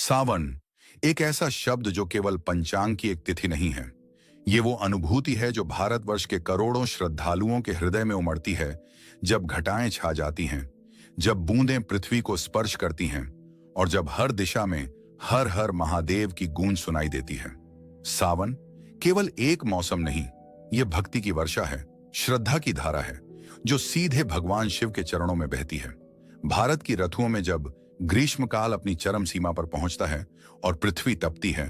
सावन एक ऐसा शब्द जो केवल पंचांग की एक तिथि नहीं है। ये वो अनुभूति है जो भारतवर्ष के करोड़ों श्रद्धालुओं के हृदय में उमड़ती है जब घटाएं छा जाती हैं, जब बूंदें पृथ्वी को स्पर्श करती हैं और जब हर दिशा में हर हर महादेव की गूंज सुनाई देती है। सावन केवल एक मौसम नहीं, ये भक्ति की वर्षा है, श्रद्धा की धारा है जो सीधे भगवान शिव के चरणों में बहती है। भारत की रथुओं में जब ग्रीष्मकाल अपनी चरम सीमा पर पहुंचता है और पृथ्वी तपती है,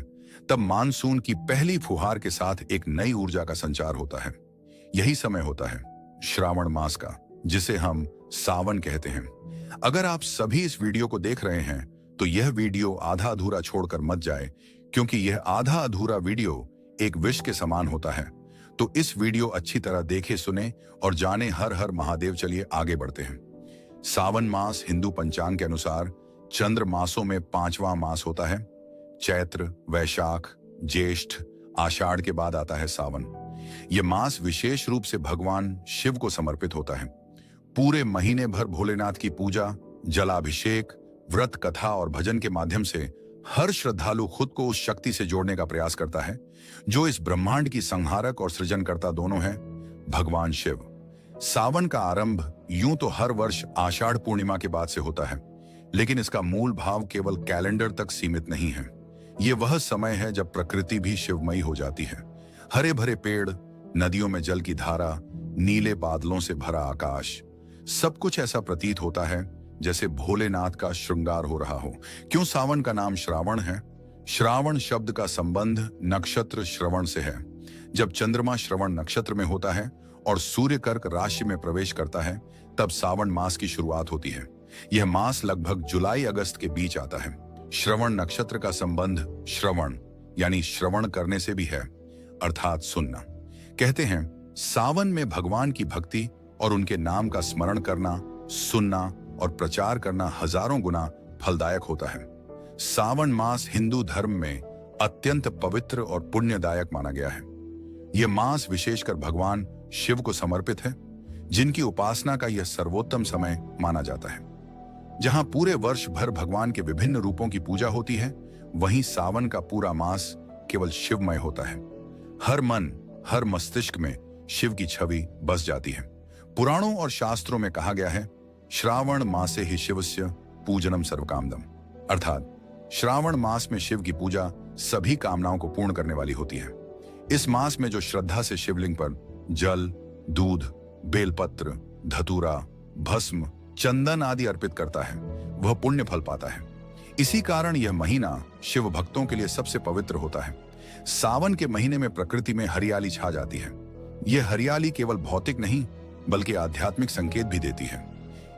तब मानसून की पहली फुहार के साथ एक नई ऊर्जा का संचार होता है। यही समय होता है श्रावण मास का, जिसे हम सावन कहते हैं। अगर आप सभी इस वीडियो को देख रहे हैं तो यह वीडियो आधा अधूरा छोड़कर मत जाए, क्योंकि यह आधा अधूरा वीडियो एक विश के समान होता है। तो इस वीडियो अच्छी तरह देखे, सुने और जाने हर हर महादेव। चलिए आगे बढ़ते हैं। सावन मास हिंदू पंचांग के अनुसार चंद्र मासों में पांचवां मास होता है। चैत्र, वैशाख, ज्येष्ठ, आषाढ़ के बाद आता है सावन। यह मास विशेष रूप से भगवान शिव को समर्पित होता है। पूरे महीने भर भोलेनाथ की पूजा, जलाभिषेक, व्रत कथा और भजन के माध्यम से हर श्रद्धालु खुद को उस शक्ति से जोड़ने का प्रयास करता है जो इस ब्रह्मांड की संहारक और सृजनकर्ता दोनों है, भगवान शिव। सावन का आरंभ यूं तो हर वर्ष आषाढ़ पूर्णिमा के बाद से होता है, लेकिन इसका मूल भाव केवल कैलेंडर तक सीमित नहीं है। यह वह समय है जब प्रकृति भी शिवमयी हो जाती है। हरे भरे पेड़, नदियों में जल की धारा, नीले बादलों से भरा आकाश, सब कुछ ऐसा प्रतीत होता है जैसे भोलेनाथ का श्रृंगार हो रहा हो। क्यों सावन का नाम श्रावण है? श्रावण शब्द का संबंध नक्षत्र श्रवण से है। जब चंद्रमा श्रवण नक्षत्र में होता है और सूर्य कर्क राशि में प्रवेश करता है, तब सावन मास की शुरुआत होती है। यह मास लगभग जुलाई अगस्त के बीच आता है। श्रवण नक्षत्र का संबंध श्रवण यानी श्रवण करने से भी है, अर्थात सुनना। कहते हैं सावन में भगवान की भक्ति और उनके नाम का स्मरण करना, सुनना और प्रचार करना हजारों गुना फलदायक होता है। सावन मास हिंदू धर्म में अत्यंत पवित्र और पुण्यदायक माना गया है। यह मास विशेषकर भगवान शिव को समर्पित है, जिनकी उपासना का यह सर्वोत्तम समय माना जाता है। जहां पूरे वर्ष भर भगवान के विभिन्न रूपों की पूजा होती है, वहीं सावन का पूरा मास केवल शिवमय होता है। हर मन, हर मस्तिष्क में शिव की छवि बस जाती है। पुराणों और शास्त्रों में कहा गया है, श्रावण मासे ही शिवस्य पूजनम सर्वकामदम, अर्थात श्रावण मास में शिव की पूजा सभी कामनाओं को पूर्ण करने वाली होती है। इस मास में जो श्रद्धा से शिवलिंग पर जल, दूध, बेलपत्र, धतूरा, भस्म, चंदन आदि अर्पित करता है, वह पुण्य फल पाता है। इसी कारण यह महीना शिव भक्तों के लिए सबसे पवित्र होता है। सावन के महीने में प्रकृति में हरियाली छा जाती है। यह हरियाली केवल भौतिक नहीं बल्कि आध्यात्मिक संकेत भी देती है।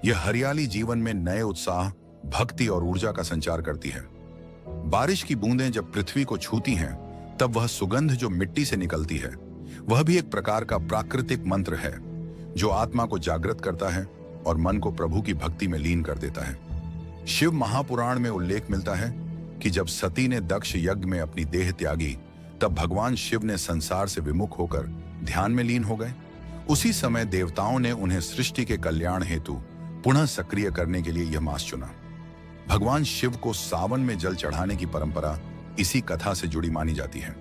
यह हरियाली जीवन में नए उत्साह, भक्ति और ऊर्जा का संचार करती है। बारिश की बूंदें जब पृथ्वी को छूती हैं, तब वह सुगंध जो मिट्टी से निकलती है, वह भी एक प्रकार का प्राकृतिक मंत्र है जो आत्मा को जागृत करता है और मन को प्रभु की भक्ति में लीन कर देता है। शिव महापुराण में उल्लेख मिलता है कि जब सती ने दक्ष यज्ञ में अपनी देह त्यागी, तब भगवान शिव ने संसार से विमुख होकर ध्यान में लीन हो गए। उसी समय देवताओं ने उन्हें सृष्टि के कल्याण हेतु पुनः सक्रिय करने के लिए यह मास चुना। भगवान शिव को सावन में जल चढ़ाने की परंपरा इसी कथा से जुड़ी मानी जाती है।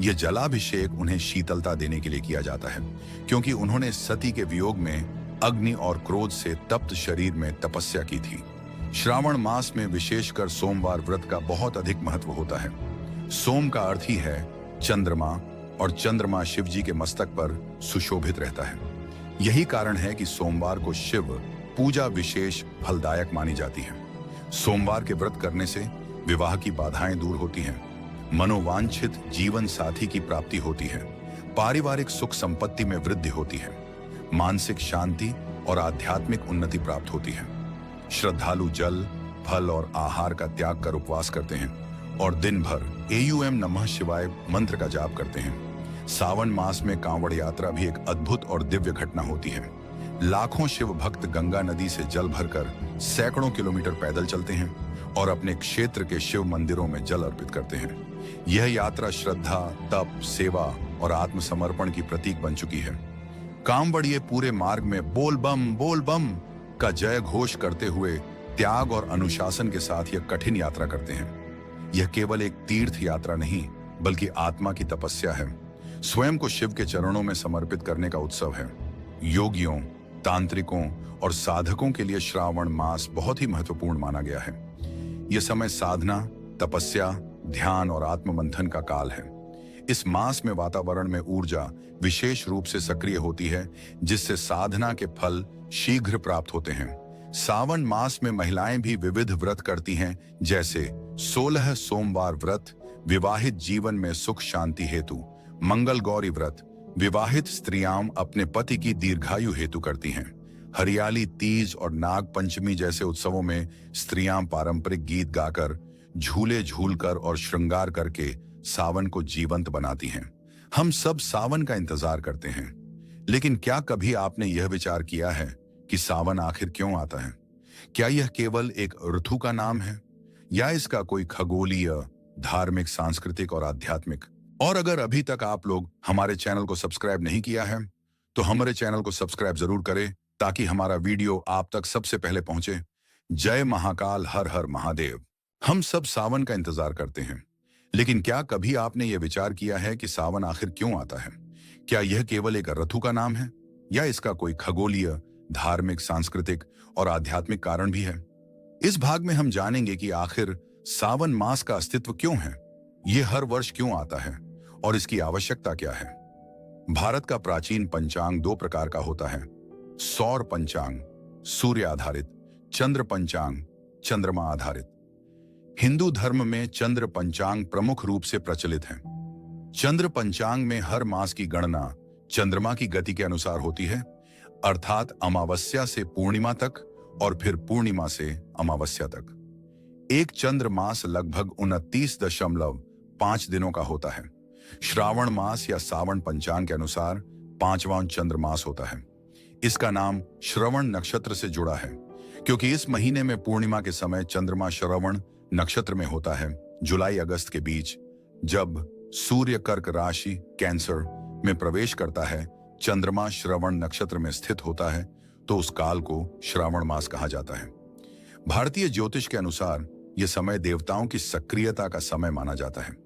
यह जलाभिषेक उन्हें शीतलता देने के लिए किया जाता है, क्योंकि उन्होंने सती के वियोग में अग्नि और क्रोध से तप्त शरीर में तपस्या की थी। श्रावण मास में विशेषकर सोमवार व्रत का बहुत अधिक महत्व होता है। सोम का अर्थ ही है चंद्रमा, और चंद्रमा शिव जी के मस्तक पर सुशोभित रहता है। यही कारण है कि सोमवार को शिव पूजा विशेष फलदायक मानी जाती है। सोमवार के व्रत करने से विवाह की बाधाएं दूर होती हैं, मनोवांछित जीवन साथी की प्राप्ति होती है, पारिवारिक सुख संपत्ति में वृद्धि होती है, मानसिक शांति और आध्यात्मिक उन्नति प्राप्त होती है। श्रद्धालु जल, फल और आहार का त्याग कर उपवास करते हैं और दिन भर AUM नमः शिवाय मंत्र का जाप करते हैं। सावन मास में कांवड़ यात्रा भी एक अद्भुत और दिव्य घटना होती है। लाखों शिव भक्त गंगा नदी से जल भरकर सैकड़ों किलोमीटर पैदल चलते हैं और अपने क्षेत्र के शिव मंदिरों में जल अर्पित करते हैं। यह यात्रा श्रद्धा, तप, सेवा और आत्मसमर्पण की प्रतीक बन चुकी है। कांवड़िए पूरे मार्ग में बोल बम का जय घोष करते हुए त्याग और अनुशासन के साथ यह कठिन यात्रा करते हैं। यह केवल एक तीर्थ यात्रा नहीं बल्कि आत्मा की तपस्या है, स्वयं को शिव के चरणों में समर्पित करने का उत्सव है। योगियों, तांत्रिकों और साधकों के लिए श्रावण मास बहुत ही महत्वपूर्ण माना गया है। यह समय साधना, तपस्या, ध्यान और आत्ममंथन का काल है। इस मास में वातावरण में ऊर्जा विशेष रूप से सक्रिय होती है, जिससे साधना के फल शीघ्र प्राप्त होते हैं। सावन मास में महिलाएं भी विविध व्रत करती हैं, जैसे 16 सोमवार व्रत, विवाहित जीवन में सुख शांति हेतु, मंगल गौरी व्रत, विवाहित स्त्रियां अपने पति की दीर्घायु हेतु करती हैं। हरियाली तीज और नाग पंचमी जैसे उत्सवों में स्त्रियां पारंपरिक गीत गाकर, झूले झूलकर और श्रृंगार करके सावन को जीवंत बनाती हैं। हम सब सावन का इंतजार करते हैं, लेकिन क्या कभी आपने यह विचार किया है कि सावन आखिर क्यों आता है? क्या यह केवल एक ऋतु का नाम है या इसका कोई खगोलीय, धार्मिक, सांस्कृतिक और आध्यात्मिक? और अगर अभी तक आप लोग हमारे चैनल को सब्सक्राइब नहीं किया है तो हमारे चैनल को सब्सक्राइब जरूर करें ताकि हमारा वीडियो आप तक सबसे पहले पहुंचे। जय महाकाल, हर हर महादेव। हम सब सावन का इंतजार करते हैं, लेकिन क्या कभी आपने यह विचार किया है कि सावन आखिर क्यों आता है? क्या यह केवल एक ऋतु का नाम है या इसका कोई खगोलीय, धार्मिक, सांस्कृतिक और आध्यात्मिक कारण भी है? इस भाग में हम जानेंगे कि आखिर सावन मास का अस्तित्व क्यों है, यह हर वर्ष क्यों आता है और इसकी आवश्यकता क्या है। भारत का प्राचीन पंचांग दो प्रकार का होता है: सौर पंचांग सूर्य आधारित, चंद्र पंचांग चंद्रमा आधारित। हिंदू धर्म में चंद्र पंचांग प्रमुख रूप से प्रचलित है। चंद्र पंचांग में हर मास की गणना चंद्रमा की गति के अनुसार होती है, अर्थात अमावस्या से पूर्णिमा तक और फिर पूर्णिमा से अमावस्या तक। एक चंद्र मास लगभग 29.5 दिनों का होता है। श्रावण मास या सावन पंचांग के अनुसार 5वां चंद्र मास होता है। इसका नाम श्रवण नक्षत्र से जुड़ा है, क्योंकि इस महीने में पूर्णिमा के समय चंद्रमा श्रवण नक्षत्र में होता है। जुलाई अगस्त के बीच जब सूर्य कर्क राशि कैंसर में प्रवेश करता है, चंद्रमा श्रवण नक्षत्र में स्थित होता है, तो उस काल को श्रावण मास कहा जाता है। भारतीय ज्योतिष के अनुसार यह समय देवताओं की सक्रियता का समय माना जाता है।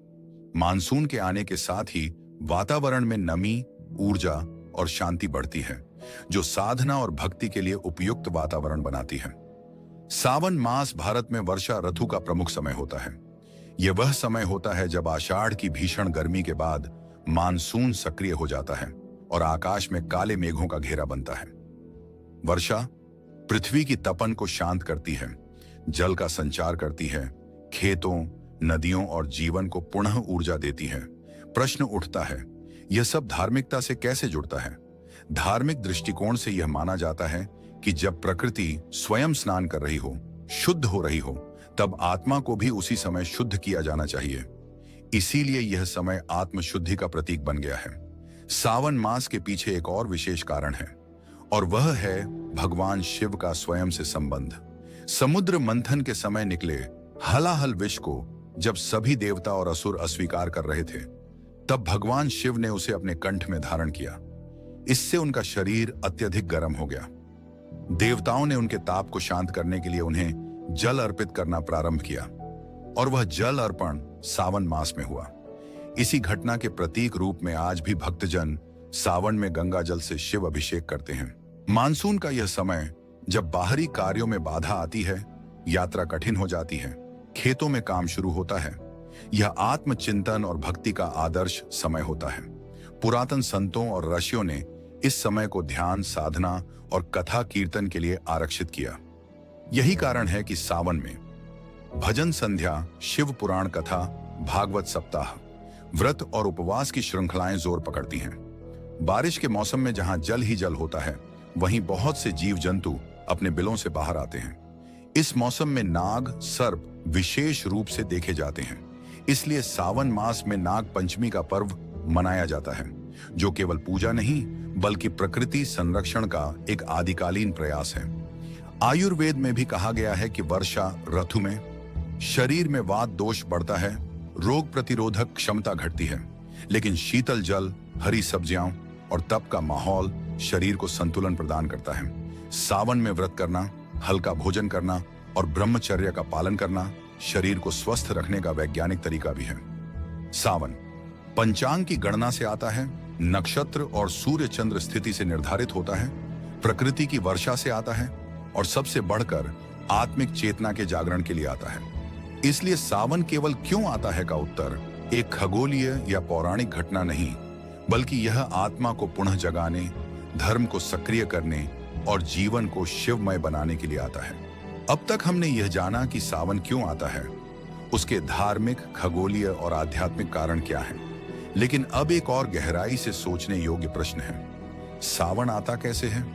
मानसून के आने के साथ ही वातावरण में नमी, ऊर्जा और शांति बढ़ती है, जो साधना और भक्ति के लिए उपयुक्त वातावरण बनाती है। सावन मास भारत में वर्षा ऋतु का प्रमुख समय होता है। यह वह समय होता है जब आषाढ़ की भीषण गर्मी के बाद मानसून सक्रिय हो जाता है और आकाश में काले मेघों का घेरा बनता है। वर्षा पृथ्वी की तपन को शांत करती है, जल का संचार करती है, खेतों, नदियों और जीवन को पुनः ऊर्जा देती है। प्रश्न उठता है, यह सब धार्मिकता से कैसे जुड़ता है? धार्मिक दृष्टिकोण से यह माना जाता है कि जब प्रकृति स्वयं स्नान कर रही हो, शुद्ध हो रही हो, तब आत्मा को भी उसी समय शुद्ध किया जाना चाहिए। इसीलिए यह समय आत्मशुद्धि का प्रतीक बन गया है। सावन मास के पीछे एक और विशेष कारण है, और वह है भगवान शिव का स्वयं से संबंध। समुद्र मंथन के समय निकले हलाहल विष को जब सभी देवता और असुर अस्वीकार कर रहे थे, तब भगवान शिव ने उसे अपने कंठ में धारण किया। इससे उनका शरीर अत्यधिक गर्म हो गया। देवताओं ने उनके ताप को शांत करने के लिए उन्हें जल अर्पित करना प्रारंभ किया, और वह जल अर्पण सावन मास में हुआ। इसी घटना के प्रतीक रूप में आज भी भक्तजन सावन में गंगा जल से शिव अभिषेक करते हैं। मानसून का यह समय जब बाहरी कार्यों में बाधा आती है, यात्रा कठिन हो जाती है, खेतों में काम शुरू होता है, यह आत्मचिंतन और भक्ति का आदर्श समय होता है। पुरातन संतों और ऋषियों ने इस समय को ध्यान, साधना और कथा कीर्तन के लिए आरक्षित किया। यही कारण है कि सावन में भजन संध्या, शिव पुराण कथा, भागवत सप्ताह, व्रत और उपवास की श्रृंखलाएं जोर पकड़ती हैं। बारिश के मौसम में जहां जल ही जल होता है, वहीं बहुत से जीव जंतु अपने बिलों से बाहर आते हैं। इस मौसम में नाग, सर्प विशेष रूप से देखे जाते हैं। इसलिए सावन मास में नाग पंचमी का पर्व मनाया जाता है, जो केवल पूजा नहीं बल्कि प्रकृति संरक्षण का एक आदिकालीन प्रयास है। आयुर्वेद में भी कहा गया है कि वर्षा ऋतु में शरीर में वात दोष बढ़ता है, रोग प्रतिरोधक क्षमता घटती है, लेकिन शीतल जल, हरी सब्जियां और तप का माहौल शरीर को संतुलन प्रदान करता है। सावन में व्रत करना, हल्का भोजन करना और ब्रह्मचर्य का पालन करना शरीर को स्वस्थ रखने का वैज्ञानिक तरीका भी है। सावन पंचांग की गणना से आता है, नक्षत्र और सूर्य चंद्र स्थिति से निर्धारित होता है, प्रकृति की वर्षा से आता है और सबसे बढ़कर आत्मिक चेतना के जागरण के लिए आता है। इसलिए सावन केवल क्यों आता है का उत्तर एक खगोलीय या पौराणिक घटना नहीं, बल्कि यह आत्मा को पुनः जगाने, धर्म को सक्रिय करने और जीवन को शिवमय बनाने के लिए आता है। अब तक हमने यह जाना कि सावन क्यों आता है, उसके धार्मिक, खगोलीय और आध्यात्मिक कारण क्या हैं। लेकिन अब एक और गहराई से सोचने योग्य प्रश्न है, सावन आता कैसे है?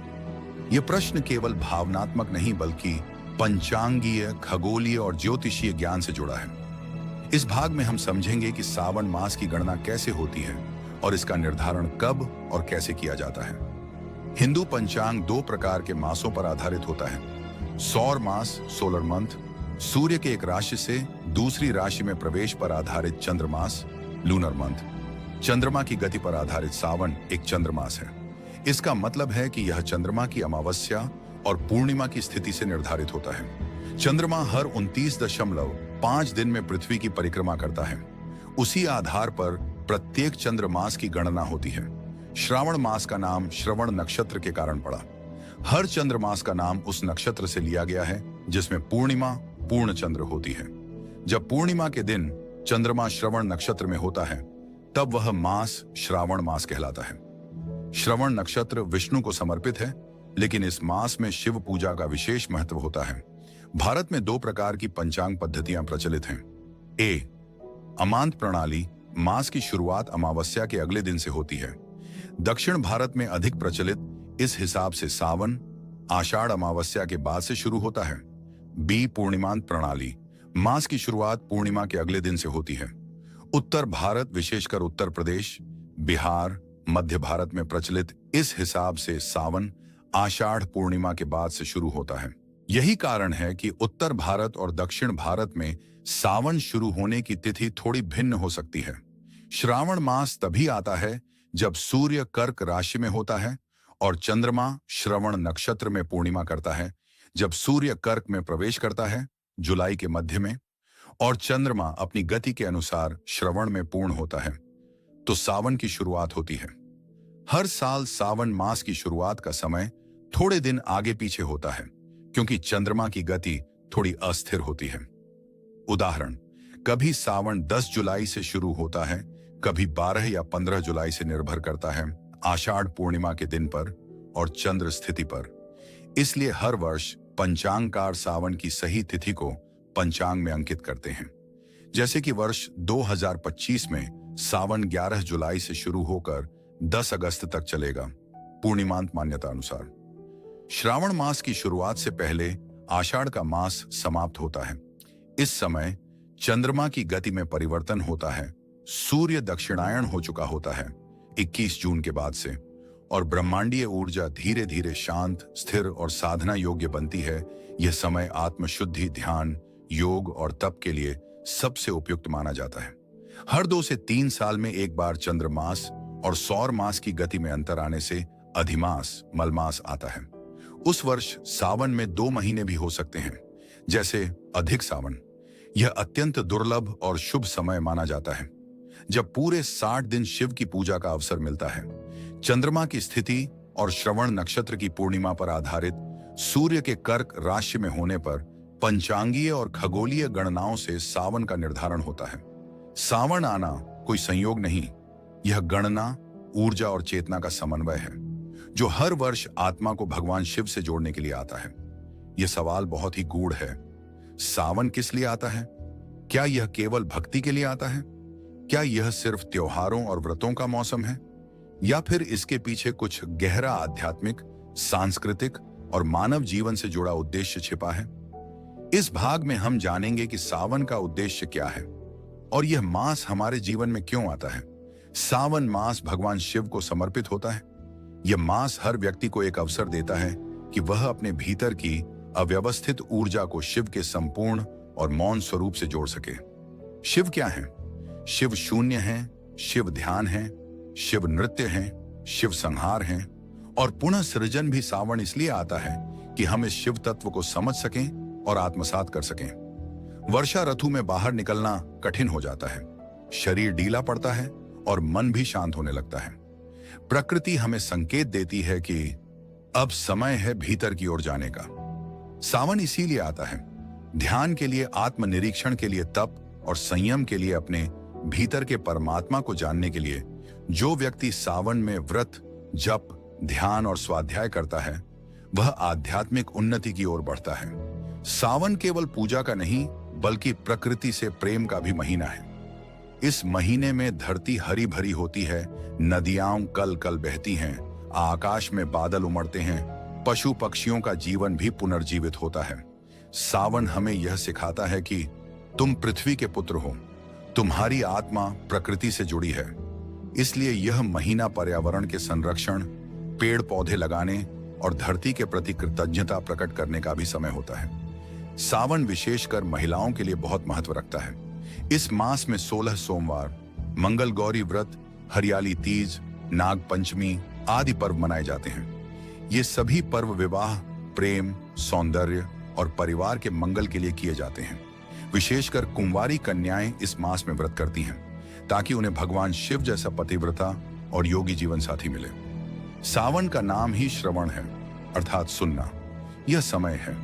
यह प्रश्न केवल भावनात्मक नहीं बल्कि पंचांगीय, खगोलीय और ज्योतिषीय ज्ञान से जुड़ा है। इस भाग में हम समझेंगे कि सावन मास की गणना कैसे होती है और इसका निर्धारण कब और कैसे किया जाता है। हिंदू पंचांग 2 प्रकार के मासों पर आधारित होता है, सौर मास, सोलर मंथ, सूर्य के एक राशि से दूसरी राशि में प्रवेश पर आधारित चंद्रमास, लूनर मंथ। चंद्रमा की गति पर आधारित सावन एक चंद्रमास है। इसका मतलब है कि यह चंद्रमा की अमावस्या और पूर्णिमा की स्थिति से निर्धारित होता है। चंद्रमा हर 29.5 दिन में पृथ्वी की परिक्रमा करता है। उसी आधार पर प्रत्येक चंद्रमास की गणना होती है। श्रावण मास का नाम श्रवण नक्षत्र के कारण पड़ा। हर चंद्रमास का नाम उस नक्षत्र से लिया गया है जिसमें पूर्णिमा पूर्ण चंद्र होती है। जब पूर्णिमा के दिन चंद्रमा श्रवण नक्षत्र में होता है, तब वह मास श्रावण मास कहलाता है। श्रवण नक्षत्र विष्णु को समर्पित है, लेकिन इस मास में शिव पूजा का विशेष महत्व होता है। भारत में 2 प्रकार की पंचांग पद्धतियां प्रचलित हैं। ए, अमांत प्रणाली, मास की शुरुआत अमावस्या के अगले दिन से होती है। दक्षिण भारत में अधिक प्रचलित इस हिसाब से सावन आषाढ़ अमावस्या के बाद से शुरू होता है। बी, पूर्णिमांत प्रणाली, मास की शुरुआत पूर्णिमा के अगले दिन से होती है। उत्तर भारत, विशेषकर उत्तर प्रदेश, बिहार, मध्य भारत में प्रचलित इस हिसाब से सावन आषाढ़ पूर्णिमा के बाद से शुरू होता है। यही कारण है कि उत्तर भारत और दक्षिण भारत में सावन शुरू होने की तिथि थोड़ी भिन्न हो सकती है। श्रावण मास तभी आता है जब सूर्य कर्क राशि में होता है और चंद्रमा श्रवण नक्षत्र में पूर्णिमा करता है। जब सूर्य कर्क में प्रवेश करता है जुलाई के मध्य में और चंद्रमा अपनी गति के अनुसार श्रवण में पूर्ण होता है, तो सावन की शुरुआत होती है। हर साल सावन मास की शुरुआत का समय थोड़े दिन आगे पीछे होता है, क्योंकि चंद्रमा की गति थोड़ी अस्थिर होती है। उदाहरण, कभी सावन 10 जुलाई से शुरू होता है, कभी 12 या 15 जुलाई से, निर्भर करता है आषाढ़ पूर्णिमा के दिन पर और चंद्र स्थिति पर। इसलिए हर वर्ष पंचांगकार सावन की सही तिथि को पंचांग में अंकित करते हैं। जैसे कि वर्ष 2025 में सावन 11 जुलाई से शुरू होकर 10 अगस्त तक चलेगा, पूर्णिमांत मान्यता अनुसार। श्रावण मास की शुरुआत से पहले आषाढ़ का मास समाप्त होता है। इस समय चंद्रमा की गति में परिवर्तन होता है, सूर्य दक्षिणायन हो चुका होता है 21 जून के बाद से, और ब्रह्मांडीय ऊर्जा धीरे धीरे शांत, स्थिर और साधना योग्य बनती है। यह समय आत्मशुद्धि, ध्यान, योग और तप के लिए सबसे उपयुक्त माना जाता है। हर 2 से 3 साल में एक बार चंद्रमास और सौर मास की गति में अंतर आने से अधिमास, मलमास आता है। उस वर्ष सावन में 2 महीने भी हो सकते हैं, जैसे अधिक सावन। यह अत्यंत दुर्लभ और शुभ समय माना जाता है, जब पूरे 60 दिन शिव की पूजा का अवसर मिलता है। चंद्रमा की स्थिति और श्रवण नक्षत्र की पूर्णिमा पर आधारित सूर्य के कर्क राशि में होने पर पंचांगीय और खगोलीय गणनाओं से सावन का निर्धारण होता है। सावन आना कोई संयोग नहीं, यह गणना, ऊर्जा और चेतना का समन्वय है, जो हर वर्ष आत्मा को भगवान शिव से जोड़ने के लिए आता है। यह सवाल बहुत ही गूढ़ है। सावन किस लिए आता है? क्या यह केवल भक्ति के लिए आता है? क्या यह सिर्फ त्योहारों और व्रतों का मौसम है, या फिर इसके पीछे कुछ गहरा आध्यात्मिक, सांस्कृतिक और मानव जीवन से जुड़ा उद्देश्य छिपा है? इस भाग में हम जानेंगे कि सावन का उद्देश्य क्या है और यह मास हमारे जीवन में क्यों आता है। सावन मास भगवान शिव को समर्पित होता है। यह मास हर व्यक्ति को एक अवसर देता है कि वह अपने भीतर की अव्यवस्थित ऊर्जा को शिव के संपूर्ण और मौन स्वरूप से जोड़ सके। शिव क्या है? शिव शून्य है, शिव ध्यान है, शिव नृत्य है, शिव संहार है और पुनः सृजन भी। सावन इसलिए आता है कि हम इस शिव तत्व को समझ सकें और आत्मसात कर सकें। वर्षा ऋतु में बाहर निकलना कठिन हो जाता है, शरीर ढीला पड़ता है और मन भी शांत होने लगता है। प्रकृति हमें संकेत देती है कि अब समय है भीतर की ओर जाने का। सावन इसीलिए आता है, ध्यान के लिए, आत्मनिरीक्षण के लिए, तप और संयम के लिए, अपने भीतर के परमात्मा को जानने के लिए। जो व्यक्ति सावन में व्रत, जप, ध्यान और स्वाध्याय करता है वह आध्यात्मिक उन्नति की ओर बढ़ता है। सावन केवल पूजा का नहीं बल्कि प्रकृति से प्रेम का भी महीना है। इस महीने में धरती हरी भरी होती है, नदियां कल कल बहती हैं, आकाश में बादल उमड़ते हैं, पशु पक्षियों का जीवन भी पुनर्जीवित होता है। सावन हमें यह सिखाता है कि तुम पृथ्वी के पुत्र हो, तुम्हारी आत्मा प्रकृति से जुड़ी है। इसलिए यह महीना पर्यावरण के संरक्षण, पेड़ पौधे लगाने और धरती के प्रति कृतज्ञता प्रकट करने का भी समय होता है। सावन विशेषकर महिलाओं के लिए बहुत महत्व रखता है। इस मास में 16 सोमवार, मंगल गौरी व्रत, हरियाली तीज, नाग पंचमी आदि पर्व मनाए जाते हैं। ये सभी पर्व विवाह, प्रेम, सौंदर्य और परिवार के मंगल के लिए किए जाते हैं। विशेषकर कुंवारी कन्याएं इस मास में व्रत करती हैं ताकि उन्हें भगवान शिव जैसा पतिव्रता और योगी जीवन साथी मिले। सावन का नाम ही श्रवण है, अर्थात सुनना। यह समय है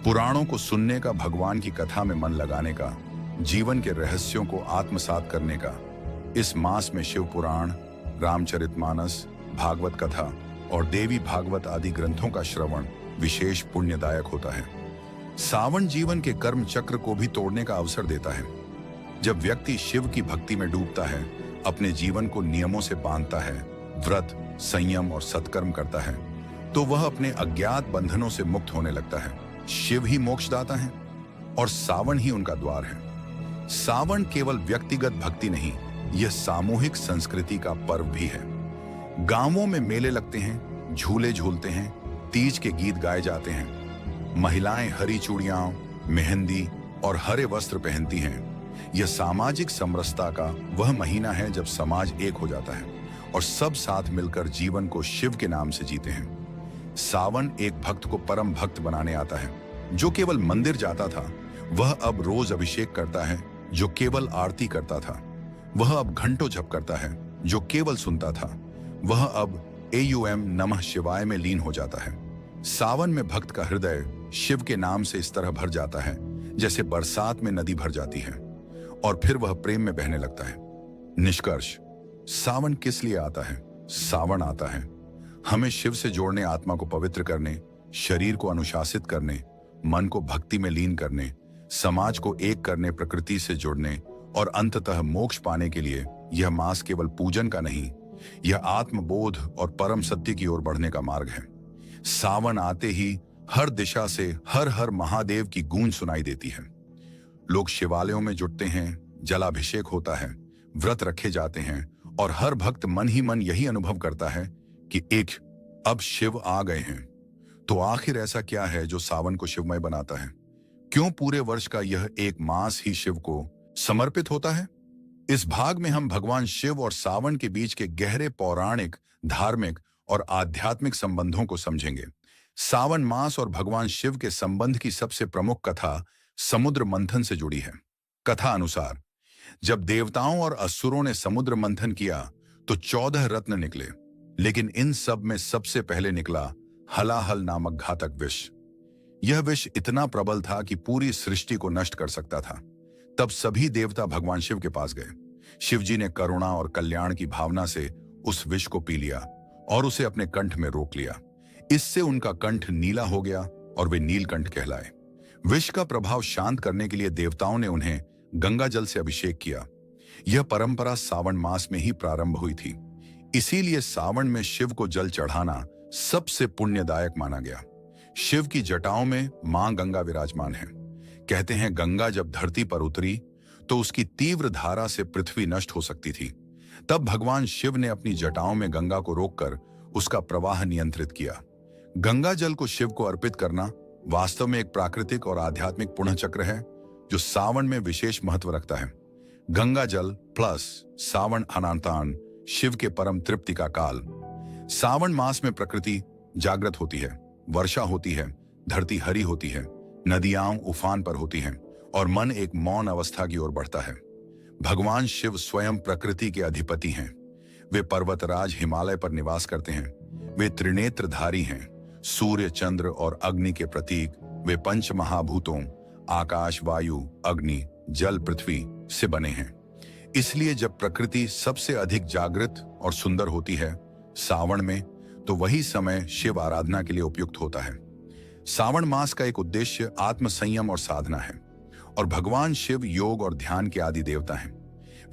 पुराणों को सुनने का, भगवान की कथा में मन लगाने का, जीवन के रहस्यों को आत्मसात करने का। इस मास में शिव पुराण, रामचरितमानस, भागवत कथा और देवी भागवत आदि ग्रंथों का श्रवण विशेष पुण्यदायक होता है। सावन जीवन के कर्म चक्र को भी तोड़ने का अवसर देता है। जब व्यक्ति शिव की भक्ति में डूबता है, अपने जीवन को नियमों से बांधता है, व्रत, संयम और सत्कर्म करता है, तो वह अपने अज्ञात बंधनों से मुक्त होने लगता है। शिव ही मोक्षदाता है और सावन ही उनका द्वार है। सावन केवल व्यक्तिगत भक्ति नहीं, यह सामूहिक संस्कृति का पर्व भी है। गांवों में मेले लगते हैं, झूले झूलते हैं, तीज के गीत गाए जाते हैं। महिलाएं हरी चूड़ियां, मेहंदी और हरे वस्त्र पहनती हैं। यह सामाजिक समरसता का वह महीना है जब समाज एक हो जाता है और सब साथ मिलकर जीवन को शिव के नाम से जीते हैं। सावन एक भक्त को परम भक्त बनाने आता है। जो केवल मंदिर जाता था वह अब रोज अभिषेक करता है, जो केवल आरती करता था वह अब घंटों जप करता है, जो केवल सुनता था वह अब AUM नमः शिवाय में लीन हो जाता है। सावन में भक्त का हृदय शिव के नाम से इस तरह भर जाता है जैसे बरसात में नदी भर जाती है और फिर वह प्रेम में बहने लगता है। निष्कर्ष, सावन किस लिए आता है? सावन आता है हमें शिव से जोड़ने, आत्मा को पवित्र करने, शरीर को अनुशासित करने, मन को भक्ति में लीन करने, समाज को एक करने, प्रकृति से जुड़ने और अंततः मोक्ष पाने के लिए। यह मास केवल पूजन का नहीं, यह आत्मबोध और परम सत्य की ओर बढ़ने का मार्ग है। सावन आते ही हर दिशा से हर हर महादेव की गूंज सुनाई देती है। लोग शिवालयों में जुटते हैं, जलाभिषेक होता है, व्रत रखे जाते हैं और हर भक्त मन ही मन यही अनुभव करता है कि एक अब शिव आ गए हैं। तो आखिर ऐसा क्या है जो सावन को शिवमय बनाता है? क्यों पूरे वर्ष का यह एक मास ही शिव को समर्पित होता है? इस भाग में हम भगवान शिव और सावन के बीच के गहरे पौराणिक, धार्मिक और आध्यात्मिक संबंधों को समझेंगे। सावन मास और भगवान शिव के संबंध की सबसे प्रमुख कथा समुद्र मंथन से जुड़ी है। कथा अनुसार जब देवताओं और असुरों ने समुद्र मंथन किया तो 14 रत्न निकले, लेकिन इन सब में सबसे पहले निकला हलाहल नामक घातक विष। यह विष इतना प्रबल था कि पूरी सृष्टि को नष्ट कर सकता था। तब सभी देवता भगवान शिव के पास गए। शिवजी ने करुणा और कल्याण की भावना से उस विष को पी लिया और उसे अपने कंठ में रोक लिया। इससे उनका कंठ नीला हो गया और वे नीलकंठ कहलाए। विष का प्रभाव शांत करने के लिए देवताओं ने उन्हें गंगा जल से अभिषेक किया। यह परंपरा सावन मास में ही प्रारंभ हुई थी। इसीलिए सावन में शिव को जल चढ़ाना सबसे पुण्यदायक माना गया। शिव की जटाओं में मां गंगा विराजमान है। कहते हैं गंगा जब धरती पर उतरी तो उसकी तीव्र धारा से पृथ्वी नष्ट हो सकती थी। तब भगवान शिव ने अपनी जटाओं में गंगा को रोककर उसका प्रवाह नियंत्रित किया। गंगा जल को शिव को अर्पित करना वास्तव में एक प्राकृतिक और आध्यात्मिक पुण्य चक्र है जो सावन में विशेष महत्व रखता है। गंगा जल प्लस सावन अनातान, शिव के परम तृप्ति का काल। सावन मास में प्रकृति जागृत होती है, वर्षा होती है, धरती हरी होती है, नदियां उफान पर होती हैं और मन एक मौन अवस्था की ओर बढ़ता है। भगवान शिव स्वयं प्रकृति के अधिपति हैं। वे पर्वतराज हिमालय पर निवास करते हैं। वे त्रिनेत्रधारी हैं, सूर्य, चंद्र और अग्नि के प्रतीक। वे पंच महाभूतों आकाश, वायु, अग्नि, जल, पृथ्वी से बने हैं। इसलिए जब प्रकृति सबसे अधिक जागृत और सुंदर होती है सावन में, तो वही समय शिव आराधना के लिए उपयुक्त होता है। सावन मास का एक उद्देश्य आत्म संयम और साधना है, और भगवान शिव योग और ध्यान के आदि देवता हैं।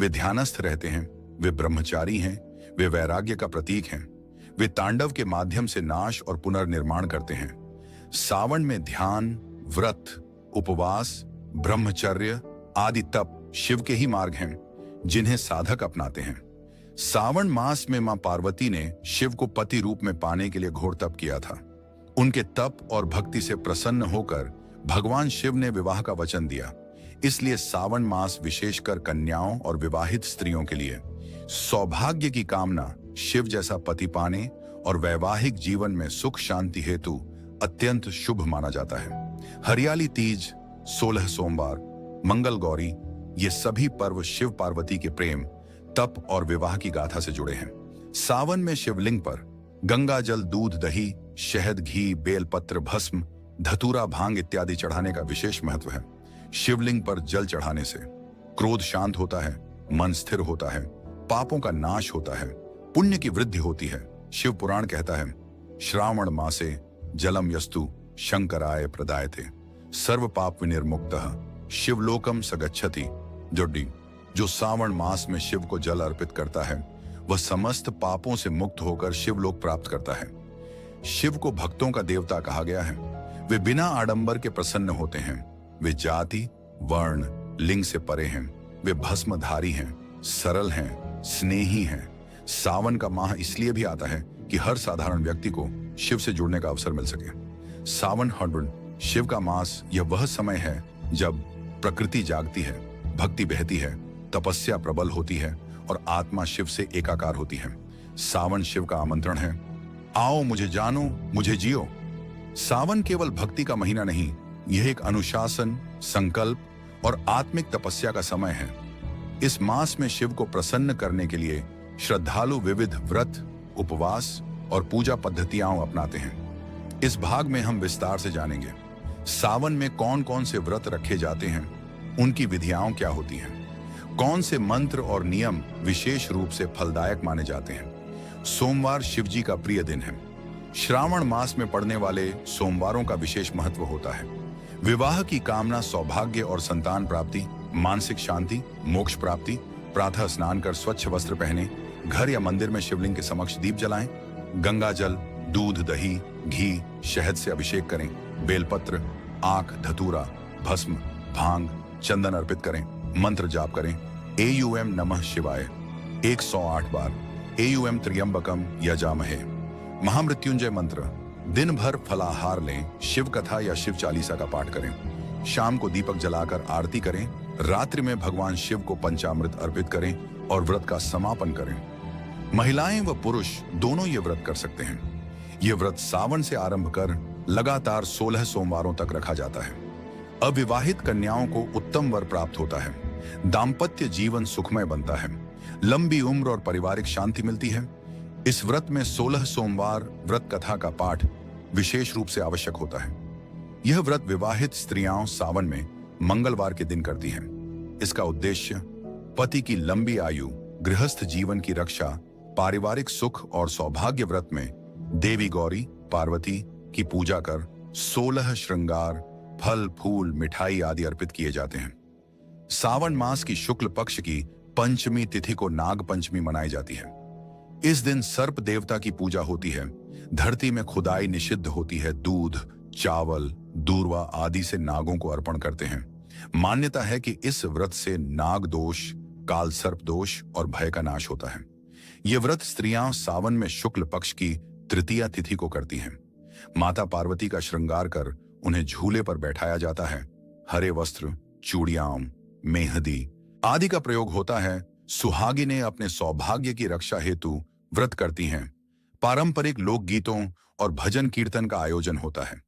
वे ध्यानस्थ रहते हैं, वे ब्रह्मचारी हैं, वे वैराग्य का प्रतीक हैं। वे तांडव के माध्यम से नाश और पुनर्निर्माण करते हैं। सावन में ध्यान, व्रत, उपवास, ब्रह्मचर्य आदि तप शिव के ही मार्ग हैं, जिन्हें साधक अपनाते हैं। सावन मास में मां पार्वती ने शिव को पति रूप में पाने के लिए घोर तप किया था। उनके तप और भक्ति से प्रसन्न होकर भगवान शिव ने विवाह का वचन दिया। इसलिए सावन मास विशेषकर कन्याओं और विवाहित स्त्रियों के लिए सौभाग्य की कामना, शिव जैसा पति पाने और वैवाहिक जीवन में सुख शांति हेतु अत्यंत शुभ माना जाता है। हरियाली तीज, 16 सोमवार, मंगल गौरी, ये सभी पर्व शिव पार्वती के प्रेम, तप और विवाह की गाथा से जुड़े हैं। सावन में शिवलिंग पर गंगा जल, दूध, दही, शहद, घी, बेलपत्र, भस्म, धतूरा, भांग इत्यादि चढ़ाने का विशेष महत्व है। शिवलिंग पर जल चढ़ाने से क्रोध शांत होता है, मन स्थिर होता है, पापों का नाश होता है, पुण्य की वृद्धि होती है। शिव पुराण कहता है, श्रावण मासे जलम यस्तु शंकराय प्रदायते सर्व पाप विनिर्मुक्तः शिवलोकम सगच्छति। जो सावन मास में शिव को जल अर्पित करता है, वह समस्त पापों से मुक्त होकर शिवलोक प्राप्त करता है। शिव को भक्तों का देवता कहा गया है। वे बिना आडंबर के प्रसन्न होते हैं। वे जाति, वर्ण, लिंग से परे हैं। वे भस्मधारी हैं, सरल हैं, स्नेही हैं। सावन का माह इसलिए भी आता है कि हर साधारण व्यक्ति को शिव से जुड़ने का अवसर मिल सके। सावन हर्बन, शिव का मास, यह वह समय है जब प्रकृति जागती है, भक्ति बहती है, तपस्या प्रबल होती है और आत्मा शिव से एकाकार होती है। सावन शिव का आमंत्रण है, आओ मुझे जानो, मुझे जियो। सावन केवल भक्ति का महीना नहीं, यह एक अनुशासन, संकल्प और आत्मिक तपस्या का समय है। इस मास में शिव को प्रसन्न करने के लिए श्रद्धालु विविध व्रत, उपवास और पूजा पद्धतियां अपनाते हैं। इस भाग में हम विस्तार से जानेंगे सावन में कौन कौन से व्रत रखे जाते हैं, उनकी विधियां क्या होती हैं, कौन से मंत्र और नियम विशेष रूप से फलदायक माने जाते हैं। सोमवार शिव जी का प्रिय दिन है। श्रावण मास में पड़ने वाले सोमवारों का विशेष महत्व होता है। विवाह की कामना, सौभाग्य और संतान प्राप्ति, मानसिक शांति, मोक्ष प्राप्ति। प्रातः स्नान कर स्वच्छ वस्त्र पहने, घर या मंदिर में शिवलिंग के समक्ष दीप जलाएं। गंगा जल, दूध, दही, घी, शहद से अभिषेक करें। बेलपत्र, आक, धतूरा, भस्म, भांग, चंदन अर्पित करें। मंत्र जाप करें। एयूएम नमः शिवाय 108 बार, एयूएम त्र्यंबकम यजामहे। महामृत्युंजय मंत्र। दिन भर फलाहार लें, शिव कथा या शिव चालीसा का पाठ करें। शाम को दीपक जलाकर आरती करें। रात्रि में भगवान शिव को पंचामृत अर्पित करें और व्रत का समापन करें। महिलाएं व पुरुष दोनों ये व्रत कर सकते हैं। ये व्रत सावन से आरंभ कर लगातार 16 सोमवारों तक रखा जाता है। अविवाहित कन्याओं को उत्तम वर प्राप्त होता है। दाम्पत्य जीवन सुखमय बनता है। लंबी उम्र और पारिवारिक शांति मिलती है। इस व्रत में 16 सोमवार व्रत कथा का पाठ विशेष रूप से आवश्यक होता है। यह व्रत विवाहित स्त्रियां सावन में मंगलवार के दिन करती हैं। इसका उद्देश्य पति की लंबी आयु, गृहस्थ जीवन की रक्षा, पारिवारिक सुख और सौभाग्य। व्रत में देवी गौरी, पार्वती की पूजा कर 16 श्रृंगार, फल, फूल, मिठाई आदि अर्पित किए जाते हैं। सावन मास की शुक्ल पक्ष की पंचमी तिथि को नाग पंचमी मनाई जाती है। इस दिन सर्प देवता की पूजा होती है। धरती में खुदाई निषिद्ध होती है। दूध, चावल, दूर्वा आदि से नागों को अर्पण करते हैं। मान्यता है कि इस व्रत से नाग दोष, काल सर्प दोष और भय का नाश होता है। यह व्रत स्त्रियां सावन में शुक्ल पक्ष की तृतीया तिथि को करती हैं। माता पार्वती का श्रृंगार कर उन्हें झूले पर बैठाया जाता है। हरे वस्त्र, चूड़ियां, मेहंदी आदि का प्रयोग होता है। सुहागिनें अपने सौभाग्य की रक्षा हेतु व्रत करती हैं। पारंपरिक लोकगीतों और भजन कीर्तन का आयोजन होता है।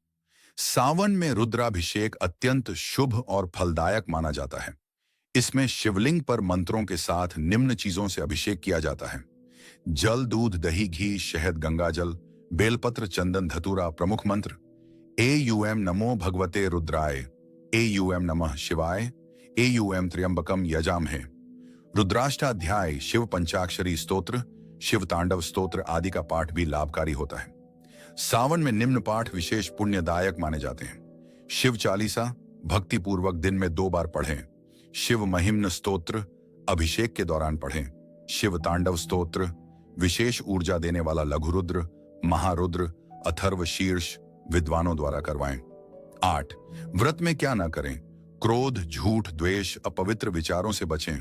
सावन में रुद्राभिषेक अत्यंत शुभ और फलदायक माना जाता है। इसमें शिवलिंग पर मंत्रों के साथ निम्न चीजों से अभिषेक किया जाता है। जल, दूध, दही, घी, शहद, गंगाजल, बेलपत्र, चंदन, धतूरा प्रमुख मंत्र। एयूएम नमो भगवते रुद्राय, एयूएम नमः शिवाय, एयूएम त्र्यंबकम यजामहे। रुद्राष्टाध्याय, शिव पंचाक्षरी स्तोत्र, शिव तांडव स्तोत्र आदि का पाठ भी लाभकारी होता है। सावन में निम्न पाठ विशेष पुण्यदायक माने जाते हैं। शिव चालीसा भक्तिपूर्वक दिन में 2 बार पढ़ें। शिव महिम्न स्तोत्र अभिषेक के दौरान पढ़ें। शिव तांडव स्तोत्र विशेष ऊर्जा देने वाला लघुरुद्र, महारुद्र, अथर्व शीर्ष विद्वानों द्वारा करवाएं। 8, व्रत में क्या ना करें। क्रोध, झूठ, द्वेष, अपवित्र विचारों से बचें।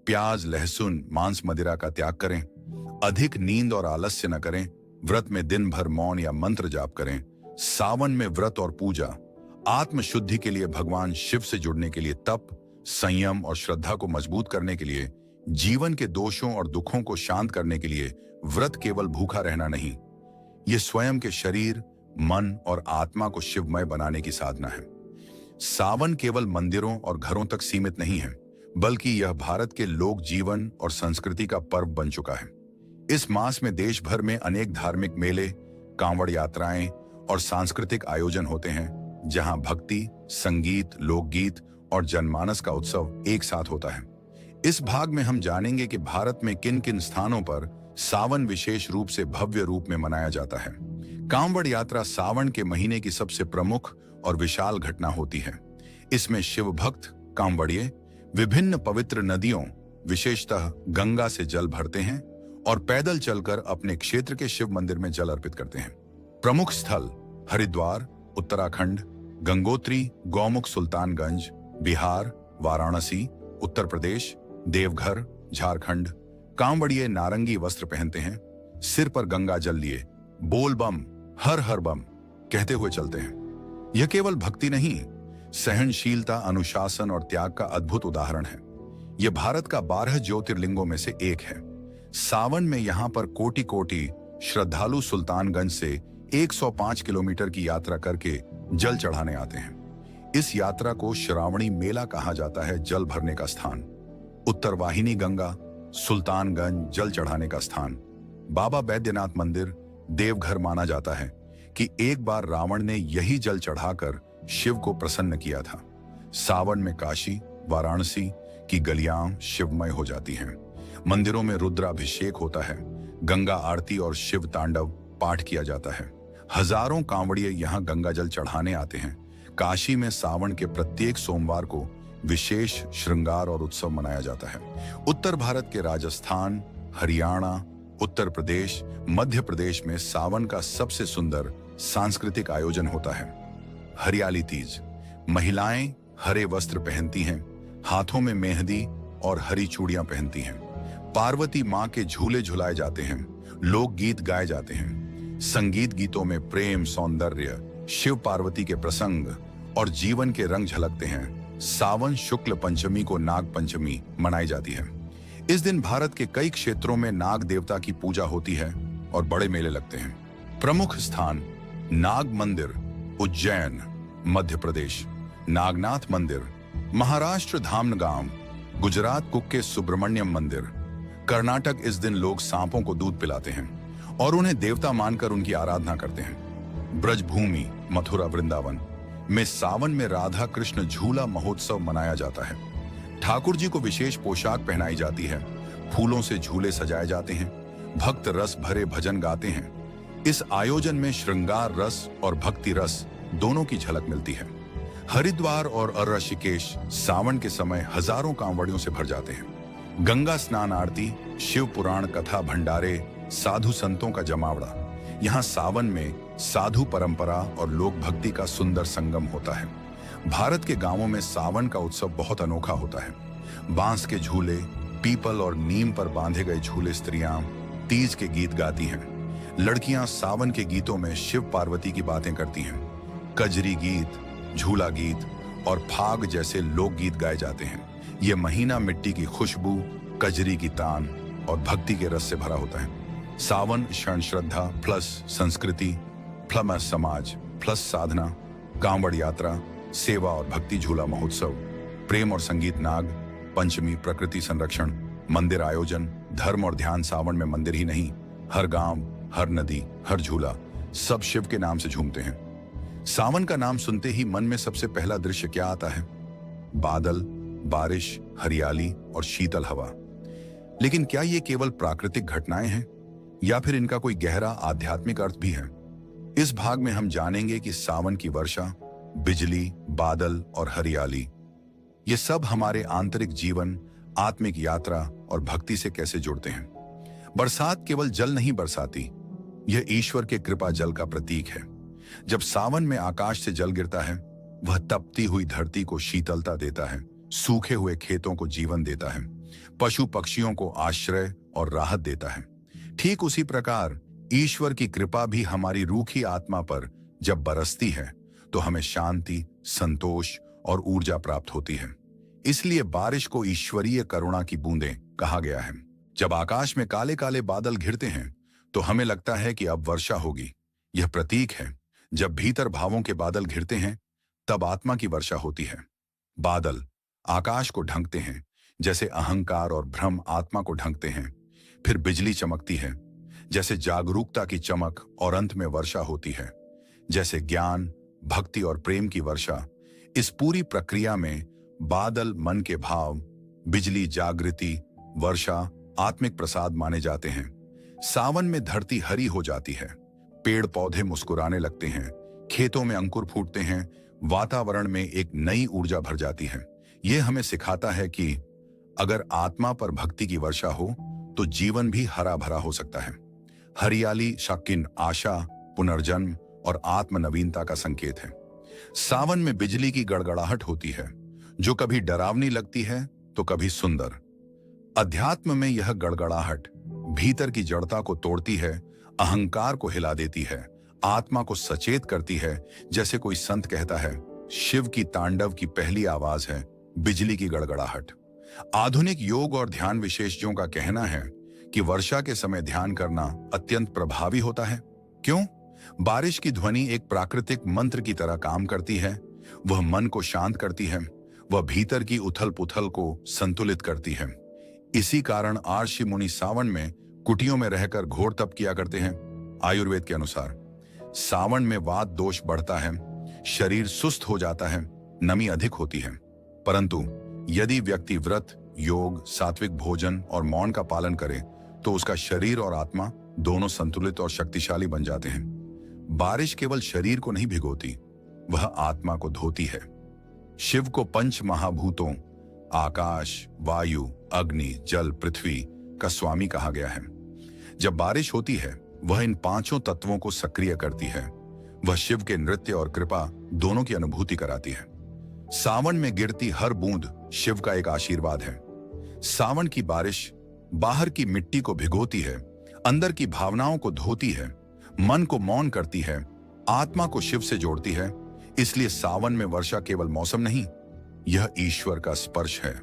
प्याज, लहसुन, मांस, मदिरा का त्याग करें। अधिक नींद और आलस्य न करें। व्रत में दिन भर मौन या मंत्र जाप करें। सावन में व्रत और पूजा, आत्म शुद्धि के लिए, भगवान शिव से जुड़ने के लिए, तप, संयम और श्रद्धा को मजबूत करने के लिए, जीवन के दोषों और दुखों को शांत करने के लिए व्रत केवल भूखा रहना नहीं, ये स्वयं के शरीर, मन और आत्मा को शिवमय बनाने की साधना है। सावन केवल मंदिरों और घरों तक सीमित नहीं है, बल्कि यह भारत के लोक जीवन और संस्कृति का पर्व बन चुका है। इस मास में देश भर में अनेक धार्मिक मेले, कांवड़ यात्राएं और सांस्कृतिक आयोजन होते हैं, जहां भक्ति, संगीत, लोकगीत और जनमानस का उत्सव एक साथ होता है। इस भाग में हम जानेंगे कि भारत में किन किन स्थानों पर सावन विशेष रूप से भव्य रूप में मनाया जाता है। कांवड़ यात्रा सावन के महीने की सबसे प्रमुख और विशाल घटना होती है। इसमें शिव भक्त कांवड़िए विभिन्न पवित्र नदियों, विशेषतः गंगा से जल भरते हैं और पैदल चलकर अपने क्षेत्र के शिव मंदिर में जल अर्पित करते हैं। प्रमुख स्थल हरिद्वार उत्तराखंड, गंगोत्री गौमुख सुल्तानगंज बिहार, वाराणसी उत्तर प्रदेश, देवघर झारखंड। कांवड़िए नारंगी वस्त्र पहनते हैं, सिर पर गंगा जल लिए बोल बम हर हर बम कहते हुए चलते हैं। यह केवल भक्ति नहीं, सहनशीलता, अनुशासन और त्याग का अद्भुत उदाहरण है। यह भारत का 12 ज्योतिर्लिंगों में से एक है। सावन में यहां पर कोटि कोटि श्रद्धालु सुल्तानगंज से 105 किलोमीटर की यात्रा करके जल चढ़ाने आते हैं। इस यात्रा को श्रावणी मेला कहा जाता है। जल भरने का स्थान उत्तरवाहिनी गंगा, सुल्तानगंज जल चढ़ाने का स्थान बाबा बैद्यनाथ मंदिर, देवघर। माना जाता है कि एक बार रावण ने यही जल चढ़ाकर शिव को प्रसन्न किया था। सावन में काशी, वाराणसी की गलियां शिवमय हो जाती हैं। मंदिरों में रुद्राभिषेक होता है, गंगा आरती और शिव तांडव पाठ किया जाता है। हजारों कांवड़िए यहां गंगा जल चढ़ाने आते हैं। काशी में सावन के प्रत्येक सोमवार को विशेष श्रृंगार और उत्सव मनाया जाता है। उत्तर भारत के राजस्थान, हरियाणा, उत्तर प्रदेश, मध्य प्रदेश में सावन का सबसे सुंदर सांस्कृतिक आयोजन होता है। हरियाली तीज, महिलाएं हरे वस्त्र पहनती हैं, हाथों में मेहंदी और हरी चूड़ियां पहनती हैं। पार्वती मां के झूले झुलाए जाते हैं, लोकगीत गाए जाते हैं। संगीत गीतों में प्रेम, सौंदर्य, शिव पार्वती के प्रसंग और जीवन के रंग झलकते हैं। सावन शुक्ल पंचमी को नाग पंचमी मनाई जाती है। इस दिन भारत के कई क्षेत्रों में नाग देवता की पूजा होती है और बड़े मेले लगते हैं। प्रमुख स्थान नाग मंदिर उज्जैन मध्य प्रदेश, नागनाथ मंदिर महाराष्ट्र धामनगांव, गुजरात कुक्के सुब्रमण्यम मंदिर, कर्नाटक। इस दिन लोग सांपों को दूध पिलाते हैं और उन्हें देवता मानकर उनकी आराधना करते हैं। ब्रजभूमि मथुरा वृंदावन में सावन में राधा कृष्ण झूला महोत्सव मनाया जाता है। ठाकुर जी को विशेष पोशाक पहनाई जाती है, फूलों से झूले सजाए जाते हैं, भक्त रस भरे भजन गाते हैं। इस आयोजन में श्रृंगार रस और भक्ति रस दोनों की झलक मिलती है। हरिद्वार और ऋषिकेश सावन के समय हजारों कांवड़ियों से भर जाते हैं। गंगा स्नान आरती, शिव पुराण कथा भंडारे, साधु संतों का जमावड़ा। यहाँ सावन में साधु परंपरा और लोक भक्ति का सुंदर संगम होता है। भारत के गांवों में सावन का उत्सव बहुत अनोखा होता है। बांस के झूले, पीपल और नीम पर बांधे गए झूले, स्त्रियां तीज के गीत गाती हैं। लड़कियां सावन के गीतों में शिव पार्वती की बातें करती हैं। कजरी गीत, झूला गीत और फाग जैसे लोकगीत गाए जाते हैं। यह महीना मिट्टी की खुशबू, कजरी की तान और भक्ति के रस से भरा होता है। सावन क्षण श्रद्धा प्लस संस्कृति प्लस समाज प्लस साधना कांवड़ यात्रा, सेवा और भक्ति झूला महोत्सव, प्रेम और संगीत नाग पंचमी, प्रकृति संरक्षण, मंदिर आयोजन, धर्म और ध्यान। सावन में मंदिर ही नहीं, हर गांव, हर नदी, हर झूला, सब शिव के नाम से झूमते हैं। सावन का नाम सुनते ही मन में सबसे पहला दृश्य क्या आता है? बादल, बारिश, हरियाली और शीतल हवा। लेकिन क्या ये केवल प्राकृतिक घटनाएं हैं या फिर इनका कोई गहरा आध्यात्मिक अर्थ भी है? इस भाग में हम जानेंगे कि सावन की वर्षा, बिजली, बादल और हरियाली, ये सब हमारे आंतरिक जीवन, आत्मिक यात्रा और भक्ति से कैसे जुड़ते हैं। बरसात केवल जल नहीं बरसाती, यह ईश्वर के कृपा जल का प्रतीक है। जब सावन में आकाश से जल गिरता है, वह तपती हुई धरती को शीतलता देता है, सूखे हुए खेतों को जीवन देता है, पशु पक्षियों को आश्रय और राहत देता है। ठीक उसी प्रकार ईश्वर की कृपा भी हमारी रूखी आत्मा पर जब बरसती है तो हमें शांति, संतोष और ऊर्जा प्राप्त होती है। इसलिए बारिश को ईश्वरीय करुणा की बूंदें कहा गया है। जब आकाश में काले काले बादल घिरते हैं तो हमें लगता है कि अब वर्षा होगी। यह प्रतीक है। जब भीतर भावों के बादल घिरते हैं तब आत्मा की वर्षा होती है। बादल आकाश को ढंकते हैं, जैसे अहंकार और भ्रम आत्मा को ढंकते हैं। फिर बिजली चमकती है, जैसे जागरूकता की चमक, और अंत में वर्षा होती है, जैसे ज्ञान, भक्ति और प्रेम की वर्षा। इस पूरी प्रक्रिया में बादल मन के भाव, बिजली जागृति, वर्षा आत्मिक प्रसाद माने जाते हैं। सावन में धरती हरी हो जाती है, पेड़ पौधे मुस्कुराने लगते हैं, खेतों में अंकुर फूटते हैं, वातावरण में एक नई ऊर्जा भर जाती है। यह हमें सिखाता है कि अगर आत्मा पर भक्ति की वर्षा हो तो जीवन भी हरा भरा हो सकता है। हरियाली शकिन आशा, पुनर्जन्म और आत्मनवीनता का संकेत है। सावन में बिजली की गड़गड़ाहट होती है, जो कभी डरावनी लगती है तो कभी सुंदर। अध्यात्म में यह गड़गड़ाहट भीतर की जड़ता को तोड़ती है, अहंकार को हिला देती है, आत्मा को सचेत करती है। जैसे कोई संत कहता है, शिव की तांडव की पहली आवाज है बिजली की गड़गड़ाहट। आधुनिक योग और ध्यान विशेषज्ञों का कहना है कि वर्षा के समय ध्यान करना अत्यंत प्रभावी होता है। क्यों? बारिश की ध्वनि एक प्राकृतिक मंत्र की तरह काम करती है। वह मन को शांत करती है, वह भीतर की उथल पुथल को संतुलित करती है। इसी कारण ऋषि मुनि सावन में कुटियों में रहकर घोर तप किया करते हैं। आयुर्वेद के अनुसार सावन में वात दोष बढ़ता है, शरीर सुस्त हो जाता है, नमी अधिक होती है। परंतु यदि व्यक्ति व्रत, योग, सात्विक भोजन और मौन का पालन करे तो उसका शरीर और आत्मा दोनों संतुलित और शक्तिशाली बन जाते हैं। बारिश केवल शरीर को नहीं भिगोती, वह आत्मा को धोती है। शिव को पंच महाभूतों आकाश, वायु, अग्नि, जल, पृथ्वी का स्वामी कहा गया है। जब बारिश होती है वह इन पांचों तत्वों को सक्रिय करती है। वह शिव के नृत्य और कृपा दोनों की अनुभूति कराती है। सावन में गिरती हर बूंद शिव का एक आशीर्वाद है। सावन की बारिश बाहर की मिट्टी को भिगोती है, अंदर की भावनाओं को धोती है, मन को मौन करती है, आत्मा को शिव से जोड़ती है। इसलिए सावन में वर्षा केवल मौसम नहीं, यह ईश्वर का स्पर्श है।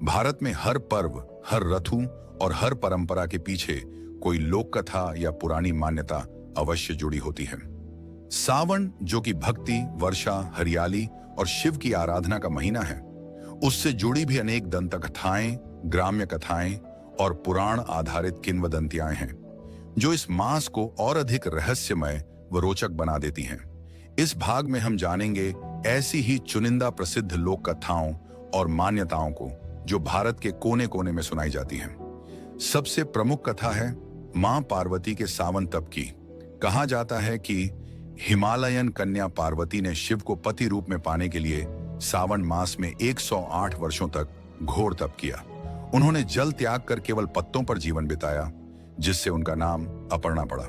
भारत में हर पर्व, हर ऋतु और हर परंपरा के पीछे कोई लोक कथा या पुरानी मान्यता अवश्य जुड़ी होती है। सावन, जो कि भक्ति, वर्षा, हरियाली और शिव की आराधना का महीना है, उससे जुड़ी भी अनेक दंत कथाएं, ग्राम्य कथाएं और पुराण आधारित किंवदंतियां हैं, जो इस मास को और अधिक रहस्यमय व रोचक बना देती हैं। इस भाग में हम जानेंगे ऐसी ही चुनिंदा प्रसिद्ध लोक कथाओं और मान्यताओं को जो भारत के कोने कोने में सुनाई जाती हैं। सबसे प्रमुख कथा है मां पार्वती के सावन तप की। कहा जाता है कि हिमालयन कन्या पार्वती ने शिव को पति रूप में पाने के लिए सावन मास में 108 वर्षों तक घोर तप किया। उन्होंने जल त्याग कर केवल पत्तों पर जीवन बिताया, जिससे उनका नाम अपर्णा पड़ा।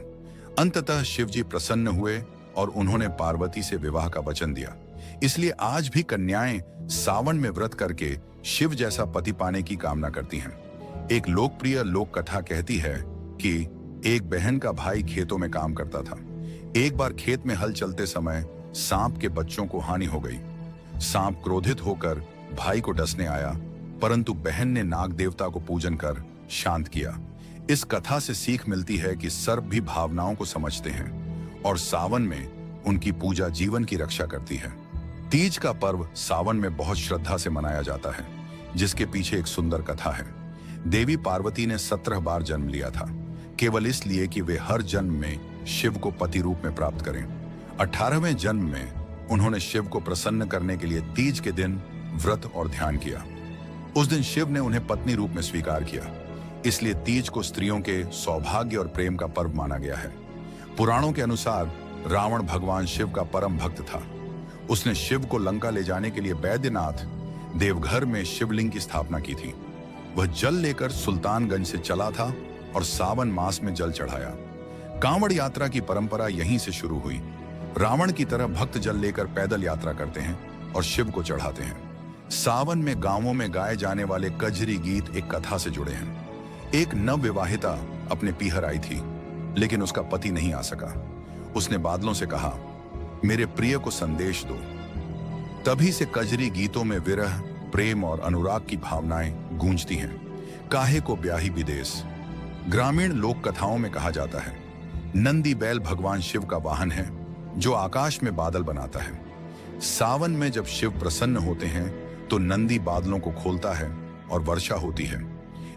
अंततः शिव जी प्रसन्न हुए और उन्होंने पार्वती से विवाह का वचन दिया। इसलिए आज भी कन्याएं सावन में व्रत करके शिव जैसा पति पाने की कामना करती हैं। एक लोकप्रिय लोक कथा कहती है कि एक बहन का भाई खेतों में काम करता था। एक बार खेत में हल चलते समय सांप के बच्चों को हानि हो गई। सांप क्रोधित होकर भाई को डसने आया, परंतु बहन ने नाग देवता को पूजन कर शांत किया। इस कथा से सीख मिलती है कि सर्प भी भावनाओं को समझते हैं और सावन में उनकी पूजा जीवन की रक्षा करती है। तीज का पर्व सावन में बहुत श्रद्धा से मनाया जाता है, जिसके पीछे एक सुंदर कथा है। देवी पार्वती ने 17 बार जन्म लिया था, केवल इसलिए कि वे हर जन्म में शिव को पति रूप में प्राप्त करें। 18वें जन्म में उन्होंने शिव को प्रसन्न करने के लिए तीज के दिन व्रत और ध्यान किया। उस दिन शिव ने उन्हें पत्नी रूप में स्वीकार किया, इसलिए तीज को स्त्रियों के सौभाग्य और प्रेम का पर्व माना गया है। पुराणों के अनुसार रावण भगवान शिव का परम भक्त था। उसने शिव को लंका ले जाने के लिए बैद्यनाथ देवघर में शिवलिंग की स्थापना की थी। वह जल लेकर सुल्तानगंज से चला था और सावन मास में जल चढ़ाया। कांवड़ यात्रा की परंपरा यहीं से शुरू हुई। रावण की तरह भक्त जल लेकर पैदल यात्रा करते हैं और शिव को चढ़ाते हैं। सावन में गांवों में गाए जाने वाले कजरी गीत एक कथा से जुड़े हैं। एक नवविवाहिता अपने पीहर आई थी, लेकिन उसका पति नहीं आ सका। उसने बादलों से कहा, मेरे प्रिय को संदेश दो। तभी से कजरी गीतों में विरह, प्रेम और अनुराग की भावनाएं गूंजती हैं। काहे को ब्याही विदेश। ग्रामीण लोक कथाओं में कहा जाता है, नंदी बैल भगवान शिव का वाहन है जो आकाश में बादल बनाता है। सावन में जब शिव प्रसन्न होते हैं तो नंदी बादलों को खोलता है और वर्षा होती है।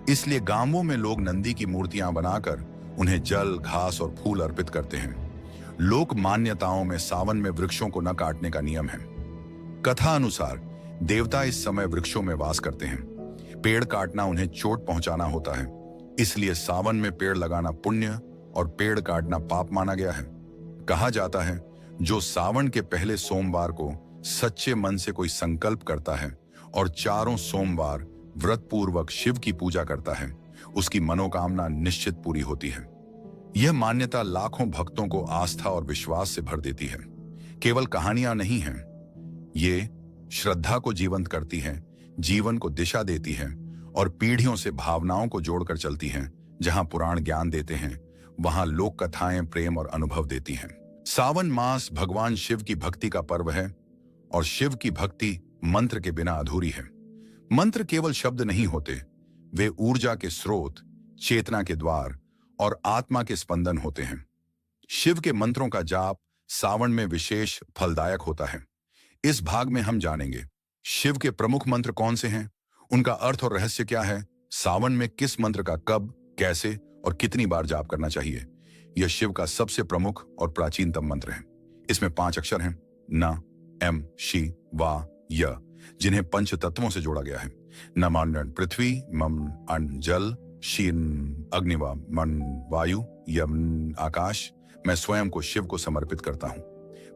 इसलिए गांवों में लोग नंदी की मूर्तियां बनाकर उन्हें जल, घास और फूल अर्पित करते हैं। लोक मान्यताओं में सावन में वृक्षों को न काटने का नियम है। कथा अनुसार देवता इस समय वृक्षों में वास करते हैं। पेड़ काटना उन्हें चोट पहुंचाना होता है, इसलिए सावन में पेड़ लगाना पुण्य और पेड़ काटना पाप माना गया है। कहा जाता है, जो सावन के पहले सोमवार को सच्चे मन से कोई संकल्प करता है और चारों सोमवार व्रत पूर्वक शिव की पूजा करता है, उसकी मनोकामना निश्चित पूरी होती है। यह मान्यता लाखों भक्तों को आस्था और विश्वास से भर देती है। केवल कहानियां नहीं हैं, ये श्रद्धा को जीवंत करती हैं, जीवन को दिशा देती हैं और पीढ़ियों से भावनाओं को जोड़कर चलती हैं। जहां पुराण ज्ञान देते हैं, वहां लोक कथाएं प्रेम और अनुभव देती हैं। सावन मास भगवान शिव की भक्ति का पर्व है और शिव की भक्ति मंत्र के बिना अधूरी है। मंत्र केवल शब्द नहीं होते, वे ऊर्जा के स्रोत, चेतना के द्वार और आत्मा के स्पंदन होते हैं। शिव के मंत्रों का जाप सावन में विशेष फलदायक होता है। इस भाग में हम जानेंगे शिव के प्रमुख मंत्र कौन से हैं, उनका अर्थ और रहस्य क्या है, सावन में किस मंत्र का कब, कैसे और कितनी बार जाप करना चाहिए। यह शिव का सबसे प्रमुख और प्राचीनतम मंत्र है। इसमें 5 अक्षर हैं, न, एम, शी, वा, य, जिन्हें पंच तत्वों से जोड़ा गया है। नमान्यन पृथ्वी, मम अन्न जल, शीन अग्नि व मन वायु, यम आकाश। मैं स्वयं को शिव को समर्पित करता हूं।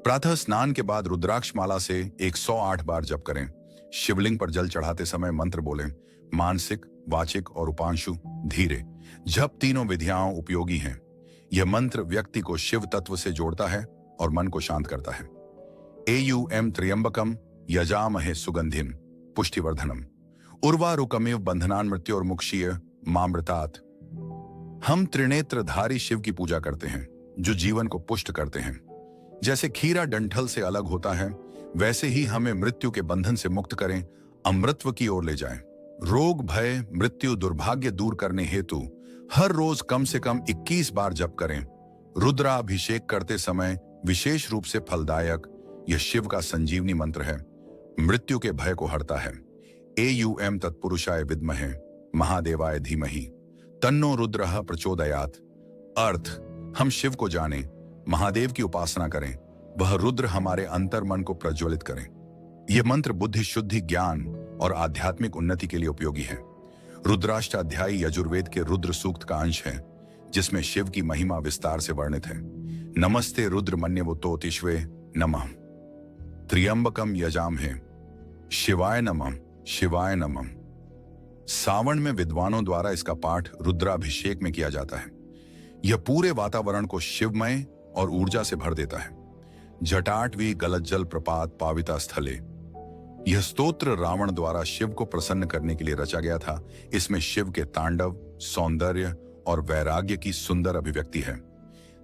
प्रातः स्नान के बाद रुद्राक्ष माला से 108 बार जप करें। शिवलिंग पर जल चढ़ाते समय मंत्र बोलें। मानसिक, वाचिक और उपांशु धीरे। जप तीनों विधियां उपयोगी हैं। यह मंत्र व्यक्ति को शिव तत्व से जोड़ता है और मन को शांत करता है। एयूएम त्र्यंबकम यजामहे सुगंधिम पुष्टिवर्धनम उर्वारुकमेव बंधनान मृत्यु और मुक्षीय मामृतात। हम त्रिनेत्रधारी शिव की पूजा करते हैं, जो जीवन को पुष्ट करते हैं। जैसे खीरा डंठल से अलग होता है, वैसे ही हमें मृत्यु के बंधन से मुक्त करें, अमृतत्व की ओर ले जाएं। रोग, भय, मृत्यु, दुर्भाग्य दूर करने हेतु हर रोज कम से कम 21 बार जप करें। रुद्राभिषेक करते समय विशेष रूप से फलदायक यह शिव का संजीवनी मंत्र है। मृत्यु के भय को हरता है। एयूएम तत्पुरुषाय विद्महे महादेवाय धीमहि तन्नो रुद्रः प्रचोदयात्। अर्थ, हम शिव को जानें, महादेव की उपासना करें, वह रुद्र हमारे अंतर मन को प्रज्वलित करें। यह मंत्र बुद्धि शुद्धि, ज्ञान और आध्यात्मिक उन्नति के लिए उपयोगी है। रुद्राष्टाध्यायी यजुर्वेद के रुद्र सूक्त का अंश है, जिसमें शिव की महिमा विस्तार से वर्णित है। नमस्ते रुद्र मन्यवतोतिष्वे नमः त्र्यंबकम यजामहे शिवाय नमः शिवाय नमः। सावन में विद्वानों द्वारा इसका पाठ रुद्राभिषेक में किया जाता है। यह पूरे वातावरण को शिवमय और ऊर्जा से भर देता है। जटाटवी गलत जल प्रपात पाविता स्थले। यह स्तोत्र रावण द्वारा शिव को प्रसन्न करने के लिए रचा गया था। इसमें शिव के तांडव, सौंदर्य और वैराग्य की सुंदर अभिव्यक्ति है।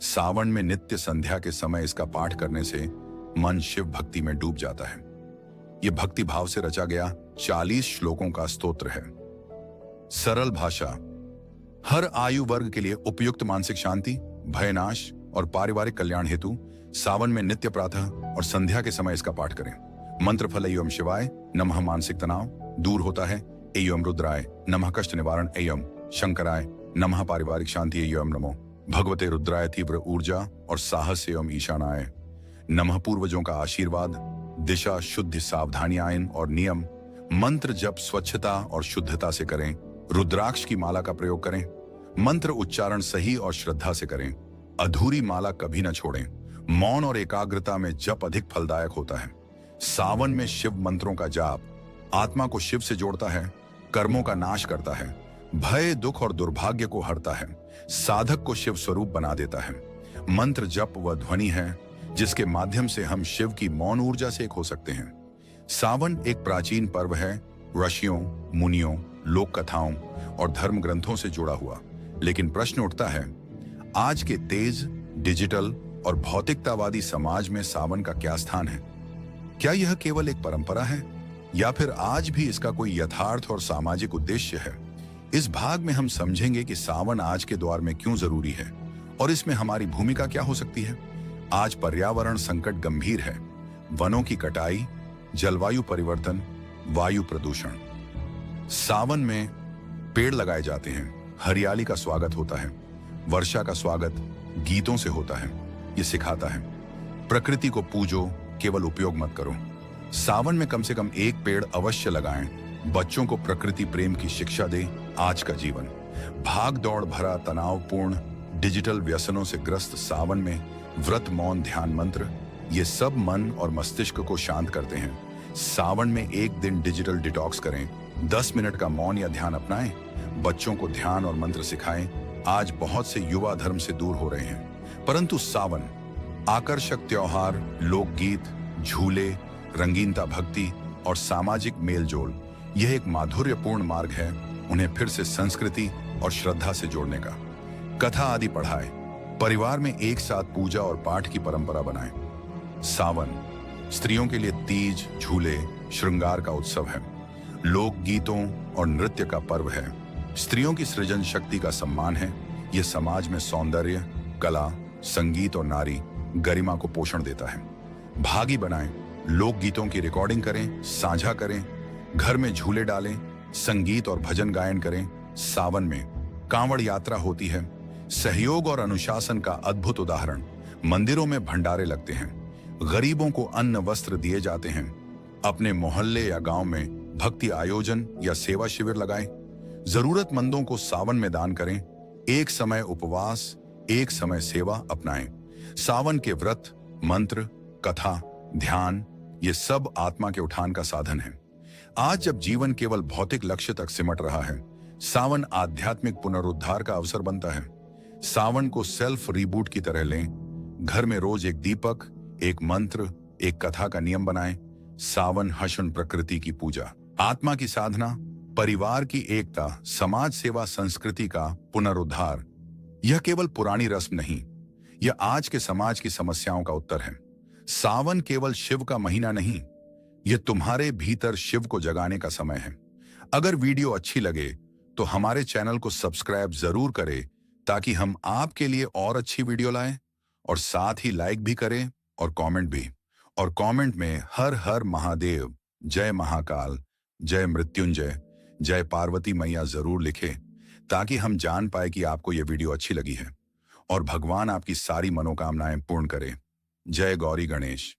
सावन में नित्य संध्या के समय इसका पाठ करने से मन शिव भक्ति में डूब जाता है। यह भक्ति भाव से रचा गया 40 श्लोकों का स्तोत्र है। सरल भाषा, हर आयु वर्ग के लिए उपयुक्त मानसिक शांति, भयनाश और पारिवारिक कल्याण हेतु सावन में नित्य प्रातः और संध्या के समय इसका पाठ करें। मंत्र फल एवं शिवाय नमः मानसिक तनाव दूर होता है। एवं रुद्राय नमः कष्ट निवारण एवं शंकराय नमः पारिवारिक शांति एवं नमो भगवते रुद्राय तीव्र ऊर्जा और साहस एवं ईशानाय नमः पूर्वजों का आशीर्वाद दिशा शुद्ध सावधानियां और नियम। मंत्र जप स्वच्छता और शुद्धता से करें। रुद्राक्ष की माला का प्रयोग करें। मंत्र उच्चारण सही और श्रद्धा से करें। अधूरी माला कभी न छोड़ें। मौन और एकाग्रता में जप अधिक फलदायक होता है। सावन में शिव मंत्रों का जाप आत्मा को शिव से जोड़ता है, कर्मों का नाश करता है, भय दुख और दुर्भाग्य को हरता है, साधक को शिव स्वरूप बना देता है। मंत्र जप वह ध्वनि है जिसके माध्यम से हम शिव की मौन ऊर्जा से एक हो सकते हैं। सावन एक प्राचीन पर्व है, ऋषियों, मुनियों, लोक कथाओं और धर्म ग्रंथों से जुड़ा हुआ। लेकिन प्रश्न उठता है, आज के तेज डिजिटल और भौतिकतावादी समाज में सावन का क्या स्थान है? क्या यह केवल एक परंपरा है या फिर आज भी इसका कोई यथार्थ और सामाजिक उद्देश्य है? इस भाग में हम समझेंगे कि सावन आज के दौर में क्यों जरूरी है और इसमें हमारी भूमिका क्या हो सकती है। आज पर्यावरण संकट गंभीर है। वनों की कटाई, जलवायु परिवर्तन, वायु प्रदूषण। सावन में पेड़ लगाए जाते हैं, हरियाली का स्वागत होता है, वर्षा का स्वागत गीतों से होता है। ये सिखाता है प्रकृति को पूजो, केवल उपयोग मत करो। सावन में कम से कम एक पेड़ अवश्य लगाएं। बच्चों को प्रकृति प्रेम की शिक्षा दे। आज का जीवन भाग दौड़ भरा, तनावपूर्ण, डिजिटल व्यसनों से ग्रस्त सावन में व्रत, मौन, ध्यान, मंत्र ये सब मन और मस्तिष्क को शांत करते हैं। सावन में एक दिन डिजिटल डिटॉक्स करें, 10 मिनट का मौन या ध्यान अपनाएं। बच्चों को ध्यान और मंत्र सिखाएं। आज बहुत से युवा धर्म से दूर हो रहे हैं, परंतु सावन आकर्षक त्योहार, लोकगीत, झूले, रंगीनता, भक्ति और सामाजिक मेलजोल यह एक माधुर्यपूर्ण मार्ग है उन्हें फिर से संस्कृति और श्रद्धा से जोड़ने का। कथा आदि पढ़ाए, परिवार में एक साथ पूजा और पाठ की परंपरा बनाएं। सावन स्त्रियों के लिए तीज, झूले, श्रृंगार का उत्सव है। लोक गीतों और नृत्य का पर्व है। स्त्रियों की सृजन शक्ति का सम्मान है। यह समाज में सौंदर्य, कला, संगीत और नारी गरिमा को पोषण देता है। भागी बनाएं, लोक गीतों की रिकॉर्डिंग करें, साझा करें, घर में झूले डालें, संगीत और भजन गायन करें। सावन में कांवड़ यात्रा होती है, सहयोग और अनुशासन का अद्भुत उदाहरण। मंदिरों में भंडारे लगते हैं, गरीबों को अन्न वस्त्र दिए जाते हैं। अपने मोहल्ले या गांव में भक्ति आयोजन या सेवा शिविर लगाएं। जरूरतमंदों को सावन में दान करें। एक समय उपवास, एक समय सेवा अपनाएं। सावन के व्रत, मंत्र, कथा, ध्यान ये सब आत्मा के उठान का साधन है। आज जब जीवन केवल भौतिक लक्ष्य तक सिमट रहा है, सावन आध्यात्मिक पुनरुद्धार का अवसर बनता है। सावन को सेल्फ रिबूट की तरह लें। घर में रोज एक दीपक, एक मंत्र, एक कथा का नियम बनाएं। सावन हसन प्रकृति की पूजा, आत्मा की साधना, परिवार की एकता, समाज सेवा, संस्कृति का पुनरुद्धार। यह केवल पुरानी रस्म नहीं, यह आज के समाज की समस्याओं का उत्तर है। सावन केवल शिव का महीना नहीं, यह तुम्हारे भीतर शिव को जगाने का समय है। अगर वीडियो अच्छी लगे तो हमारे चैनल को सब्सक्राइब जरूर करें ताकि हम आपके लिए और अच्छी वीडियो लाएं, और साथ ही लाइक भी करें और कमेंट भी। और कमेंट में हर हर महादेव, जय महाकाल, जय मृत्युंजय, जय पार्वती मैया जरूर लिखें ताकि हम जान पाए कि आपको यह वीडियो अच्छी लगी है और भगवान आपकी सारी मनोकामनाएं पूर्ण करे। जय गौरी गणेश।